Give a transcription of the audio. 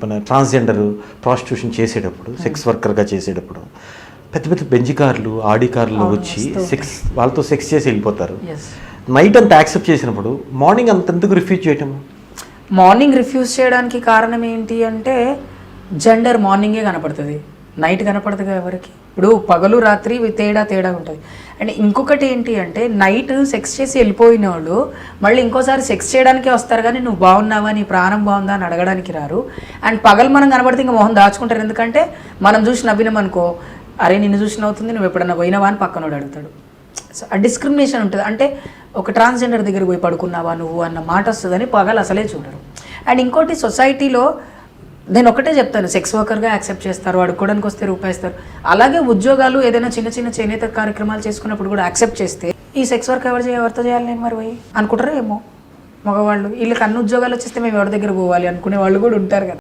మన transgender prostitution చేసేటప్పుడు, sex వర్కర్గా చేసేటప్పుడు పెద్ద పెద్ద బెంజి కార్లు, ఆడి కార్లు వచ్చి వాళ్ళతో సెక్స్ చేసి వెళ్ళిపోతారు. నైట్ అంతా యాక్సెప్ట్ చేసినప్పుడు మార్నింగ్ అంతెందుకు రిఫ్యూజ్ చేయటం? మార్నింగ్ రిఫ్యూజ్ చేయడానికి కారణం ఏంటి అంటే జెండర్ మార్నింగే కనపడుతుంది, నైట్ కనపడుతుంది ఎవరికి. ఇప్పుడు పగలు రాత్రి తేడా ఉంటుంది. అండ్ ఇంకొకటి ఏంటి అంటే నైట్ సెక్స్ చేసి వెళ్ళిపోయిన వాళ్ళు మళ్ళీ ఇంకోసారి సెక్స్ చేయడానికే వస్తారు, కానీ నువ్వు బాగున్నావా, నీ ప్రాణం బాగుందా అని అడగడానికి రారు. అండ్ పగలు మనం కనపడితే ఇంకా మొహం దాచుకుంటారు, ఎందుకంటే మనం చూసి నవ్వినామనుకో, అరే నిన్ను చూసి నవ్వుతుంది, నువ్వు ఎప్పుడన్నా పోయినావా అని పక్కనోడు అడుగుతాడు. సో ఆ డిస్క్రిమినేషన్ ఉంటుంది. అంటే ఒక ట్రాన్స్జెండర్ దగ్గర పోయి పడుకున్నావా నువ్వు అన్న మాట వస్తుందని పగలు అసలే చూడరు. అండ్ ఇంకోటి సొసైటీలో నేను ఒకటే చెప్తాను, సెక్స్ వర్కర్గా యాక్సెప్ట్ చేస్తారు, అడుక్కోవడానికి వస్తే రూపాయి ఇస్తారు. అలాగే ఉద్యోగాలు ఏదైనా చిన్న చిన్న చేనేత కార్యక్రమాలు చేసుకున్నప్పుడు కూడా యాక్సెప్ట్ చేస్తే ఈ సెక్స్ వర్క్ ఎవరితో చేయాలి నేను మరి పోయి అనుకుంటారో ఏమో మగవాళ్ళు. వీళ్ళకి అన్ని ఉద్యోగాలు వచ్చేస్తే మేము ఎవరి దగ్గర పోవాలి అనుకునే వాళ్ళు కూడా ఉంటారు కదా.